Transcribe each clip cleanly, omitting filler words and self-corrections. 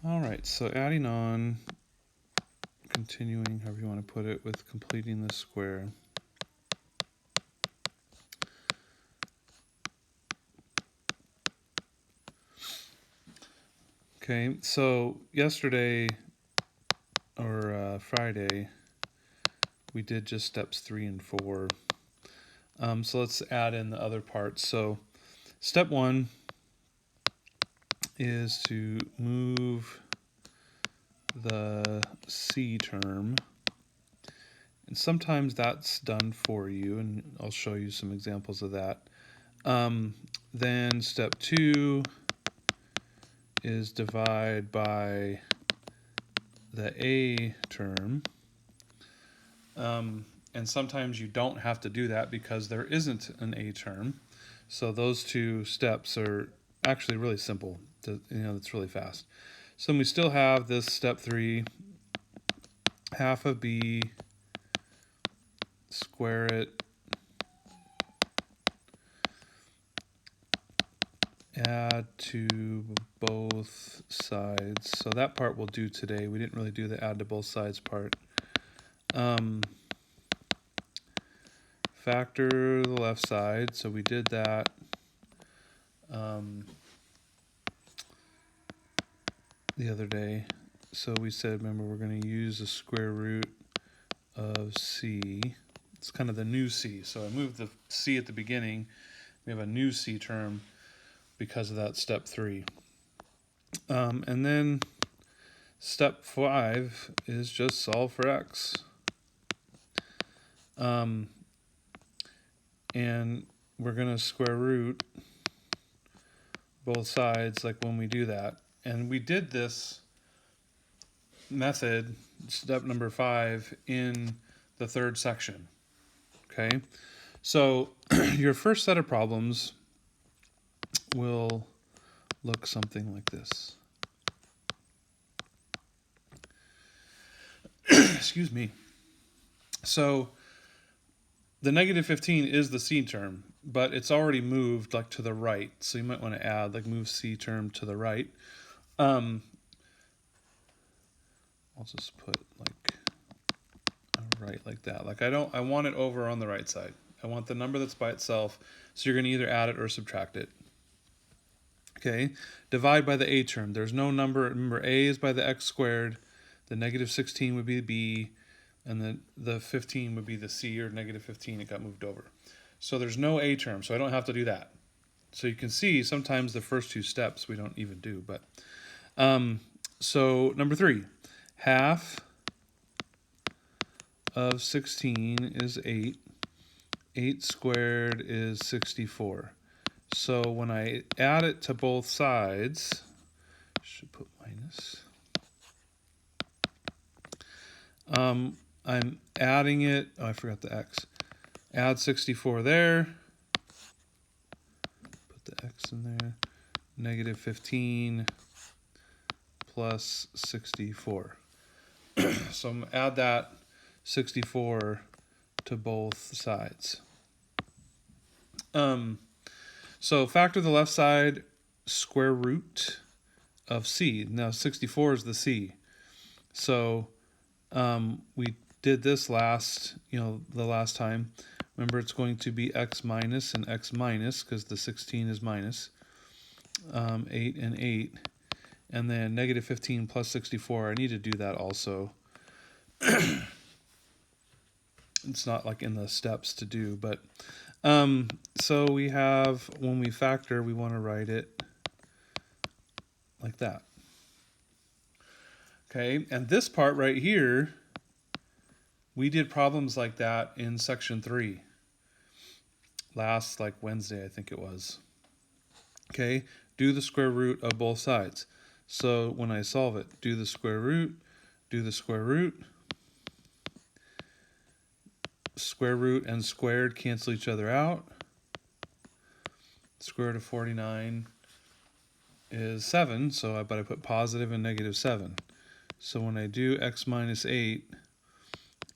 All right, so adding on, continuing, however you want to put it, with completing the square. Okay, so yesterday or Friday, we did just steps 3 and 4. So let's add in the other parts. So step 1 is to move the C term. And sometimes that's done for you, and I'll show you some examples of that. Then step 2 is divide by the A term. And sometimes you don't have to do that because there isn't an A term. So those two steps are actually really simple. It's really fast. So we still have this step 3, half of B, square it, add to both sides. So that part we'll do today. We didn't really do the add to both sides part. Factor the left side. So we did that. The other day. So we said, remember, we're going to use the square root of C. It's kind of the new C. So I moved the C at the beginning. We have a new C term because of that step 3. And then step 5 is just solve for x. And we're going to square root both sides like when we do that. And we did this method, step number 5, in the third section. Okay, so your first set of problems will look something like this. Excuse me. So the negative 15 is the C term, but it's already moved like to the right. So you might want to add like move C term to the right. I'll just put like right like that. Like I want it over on the right side. I want the number that's by itself. So you're going to either add it or subtract it. Okay, divide by the A term. There's no number. Remember, A is by the x squared. The negative 16 would be B, and the 15 would be the C, or negative 15. It got moved over. So there's no A term, so I don't have to do that. So you can see sometimes the first two steps we don't even do. But so number 3, half of 16 is 8. 8 squared is 64. So when I add it to both sides, should put minus. I'm adding it. Oh, I forgot the x. Add 64 there. Put the x in there. Negative 15 plus 64. So I'm going to add that 64 to both sides. So factor the left side, square root of C. Now 64 is the C. So we did this the last time. Remember, it's going to be x minus and x minus because the 16 is minus. 8 and 8. And then negative 15 plus 64. I need to do that also. It's not like in the steps to do, but so we have, when we factor, we want to write it like that. Okay, and this part right here, we did problems like that in section 3 last Wednesday, I think it was. Okay, do the square root of both sides. So when I solve it, do the square root, do the square root. Square root and squared cancel each other out. Square root of 49 is 7, but I put positive and negative 7. So when I do x minus 8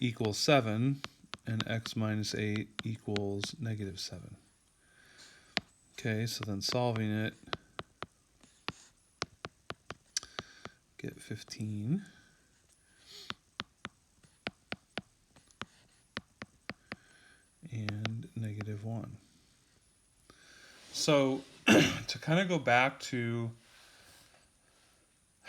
equals 7, and x minus 8 equals negative 7. Okay, so then solving it get 15. And -1. So to kind of go back to,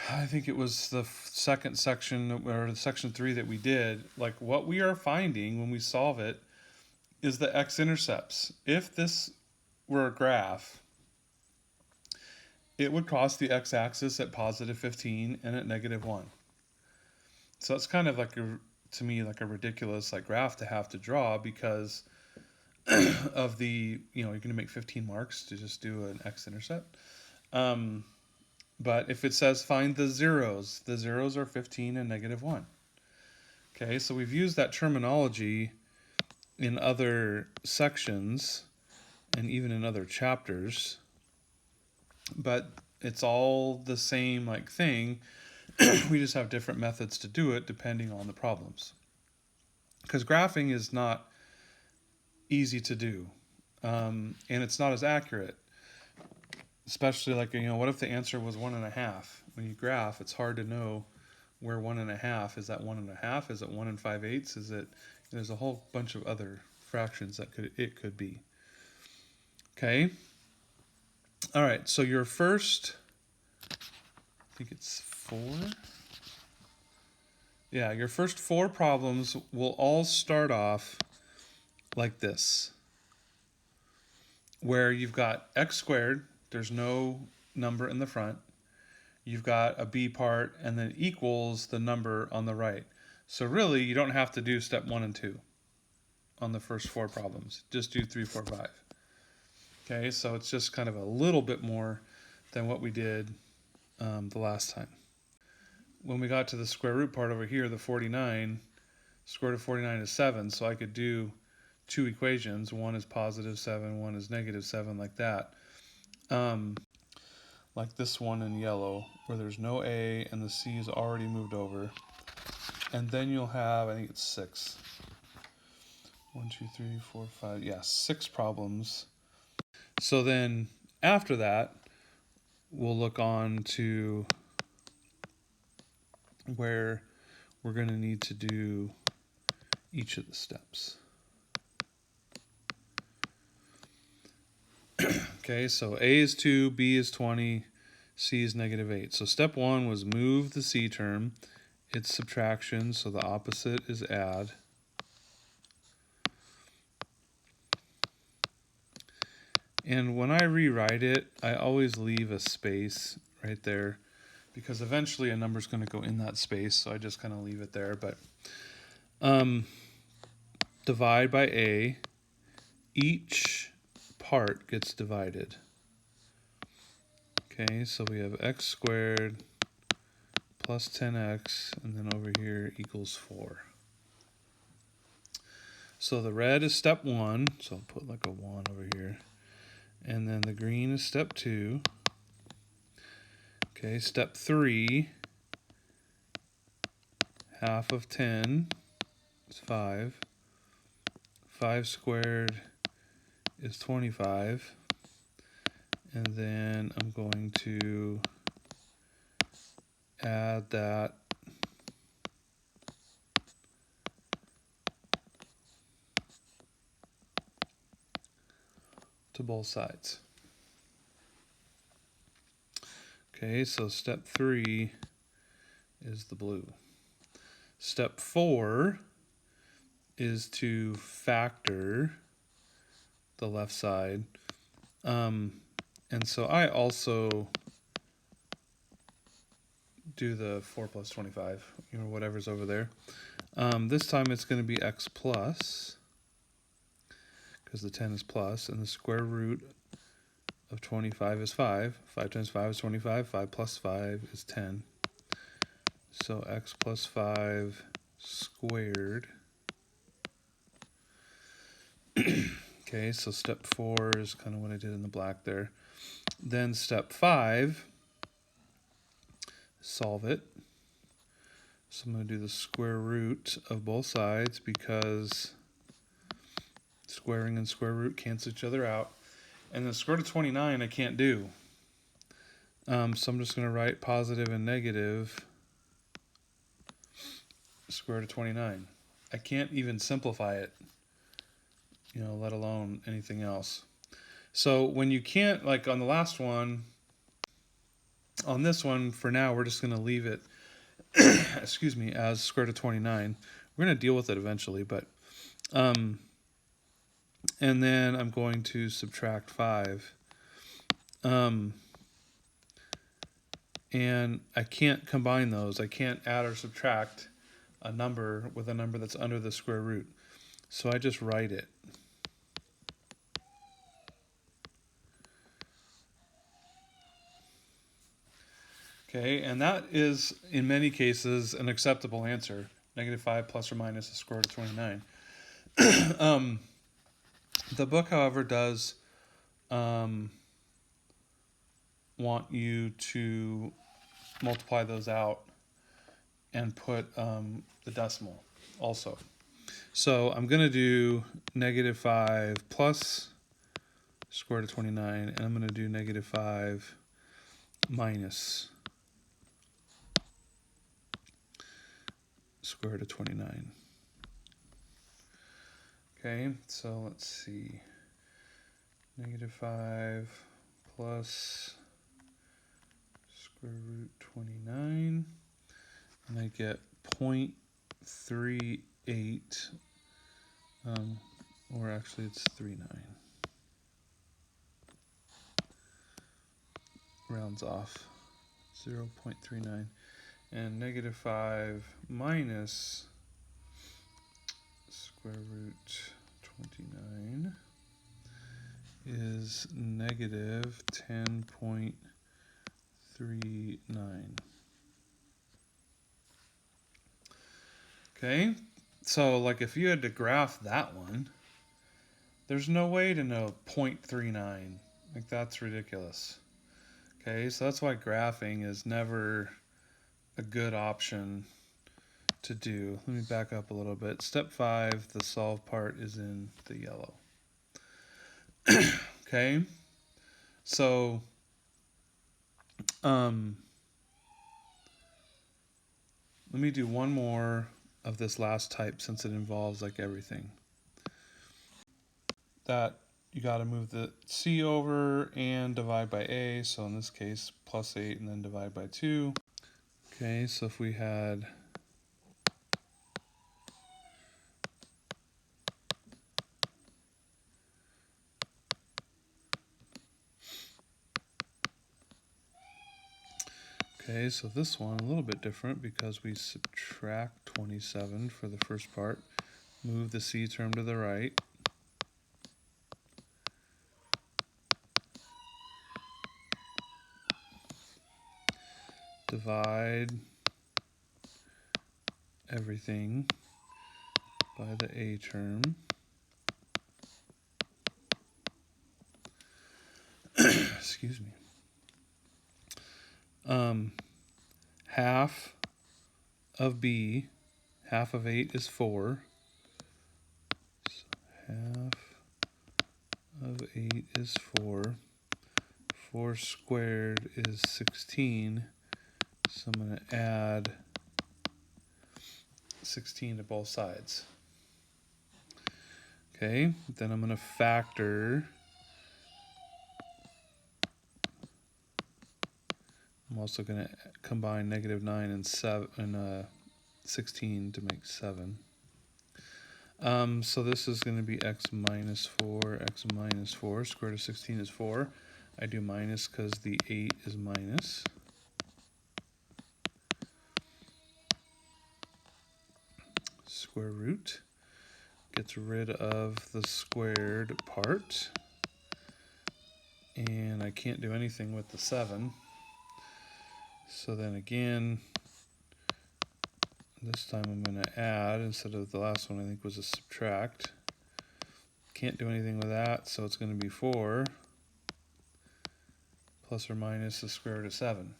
I think it was the second section or section 3 that we did, like what we are finding when we solve it is the x-intercepts. If this were a graph, it would cross the x-axis at +15 and at -1. So it's kind of like to me like a ridiculous like graph to have to draw because of the, you're going to make 15 marks to just do an x-intercept. But if it says find the zeros are 15 and -1. Okay, so we've used that terminology in other sections and even in other chapters, but it's all the same like thing. We just have different methods to do it depending on the problems. Because graphing is not easy to do, and it's not as accurate. Especially like, what if the answer was 1.5? When you graph, it's hard to know where 1.5 is. That 1.5? Is it 1 5/8? Is it? There's a whole bunch of other fractions that it could be. Okay. All right. So your first, I think it's 4. Yeah, your first 4 problems will all start off like this, where you've got x squared. There's no number in the front. You've got a b part and then equals the number on the right. So really, you don't have to do step 1 and 2 on the first 4 problems. Just do 3, 4, 5. Okay, so it's just kind of a little bit more than what we did the last time. When we got to the square root part over here, the 49, square root of 49 is 7, so I could do 2 equations. One is +7, one is -7, like that. Like this one in yellow, where there's no a and the c is already moved over. And then you'll have, I think it's 6. 1, 2, 3, 4, 5. Yeah, 6 problems. So then after that, we'll look on to where we're going to need to do each of the steps. Okay, so A is 2, B is 20, C is -8. So step 1 was move the C term. It's subtraction, so the opposite is add. And when I rewrite it, I always leave a space right there because eventually a number is going to go in that space, so I just kind of leave it there. But divide by A. Each part gets divided. Okay, so we have x squared plus 10x, and then over here equals 4. So the red is step 1, so I'll put like a 1 over here. And then the green is step 2. Okay, step 3, half of 10 is 5. 5 squared is 25. And then I'm going to add that to both sides. Okay, so step 3 is the blue. Step 4 is to factor the left side. And so I also do the 4 plus 25, whatever's over there. This time it's going to be x plus, because the 10 is plus, and the square root of 25 is 5. 5 times 5 is 25. 5 plus 5 is 10. So x plus 5 squared. Okay, so step 4 is kind of what I did in the black there. Then step 5, solve it. So I'm going to do the square root of both sides because squaring and square root cancel each other out. And the square root of 29 I can't do. So I'm just going to write positive and negative square root of 29. I can't even simplify it, let alone anything else. So when you can't, like on the last one, on this one, for now, we're just going to leave it, excuse me, as square root of 29. We're going to deal with it eventually, but, and then I'm going to subtract 5. And I can't combine those. I can't add or subtract a number with a number that's under the square root. So I just write it. Okay, and that is, in many cases, an acceptable answer. -5 plus or minus the square root of 29. The book, however, does want you to multiply those out and put the decimal also. So I'm going to do -5 plus square root of 29, and I'm going to do -5 minus square root of 29. Okay, so let's see. -5 plus square root 29, and I get 0.38, or actually it's 39. Rounds off, 0.39. And -5 minus square root 29 is -10.39. Okay, so like if you had to graph that one, there's no way to know 0.39. Like that's ridiculous. Okay, so that's why graphing is never a good option to do. Let me back up a little bit. Step 5, the solve part is in the yellow. Okay, so let me do one more of this last type since it involves like everything. That you got to move the C over and divide by A. So in this case, +8 and then divide by 2. Okay, so if we had okay, so this one a little bit different because we subtract 27 for the first part, move the C term to the right, divide everything by the A term. Excuse me. Half of B, half of 8 is 4. So half of 8 is 4. 4 squared is 16. So I'm going to add 16 to both sides. Okay, then I'm going to factor. I'm also going to combine -9 and 16 to make 7. So this is going to be x minus 4, x minus 4. Square root of 16 is 4. I do minus because the 8 is minus. Square root gets rid of the squared part. And I can't do anything with the 7. So then again, this time I'm going to add instead of the last one I think was a subtract. Can't do anything with that, so it's going to be 4 plus or minus the square root of 7.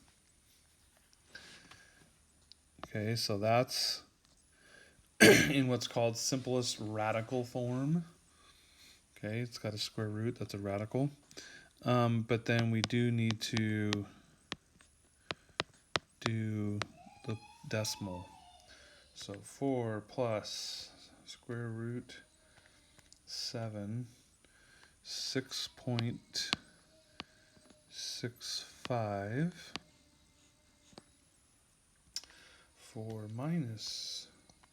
Okay, so that's in what's called simplest radical form. Okay, it's got a square root, that's a radical. But then we do need to decimal. So 4 plus square root 7, 6.65. 4 minus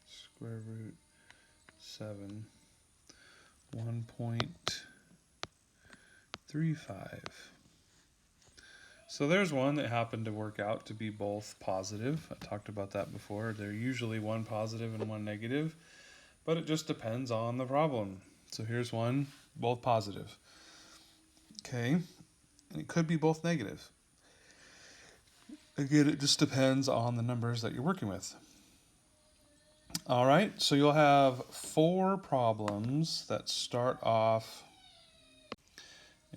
square root 7, 1.35. So there's one that happened to work out to be both positive. I talked about that before. They're usually one positive and one negative, but it just depends on the problem. So here's one, both positive. Okay, and it could be both negative. Again, it just depends on the numbers that you're working with. All right, so you'll have 4 problems that start off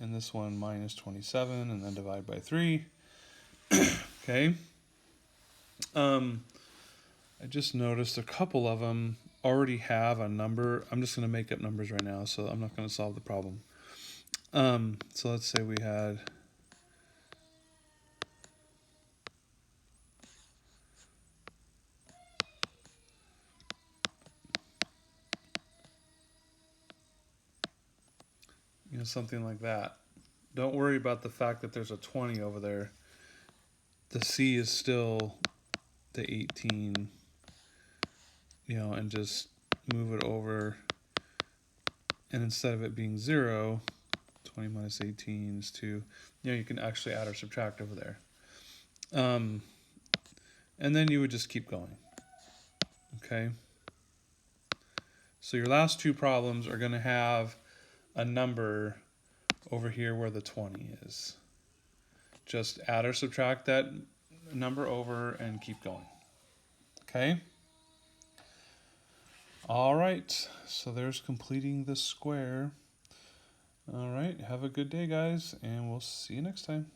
in this one minus 27 and then divide by 3. Okay. I just noticed a couple of them already have a number. I'm just going to make up numbers right now, so I'm not going to solve the problem. So let's say we had something like that. Don't worry about the fact that there's a 20 over there. The C is still the 18, and just move it over. And instead of it being 0, 20 minus 18 is 2. You can actually add or subtract over there. And then you would just keep going. Okay? So your last 2 problems are going to have a number over here where the 20 is. Just add or subtract that number over and keep going. Okay? All right, so there's completing the square. All right, have a good day, guys, and we'll see you next time.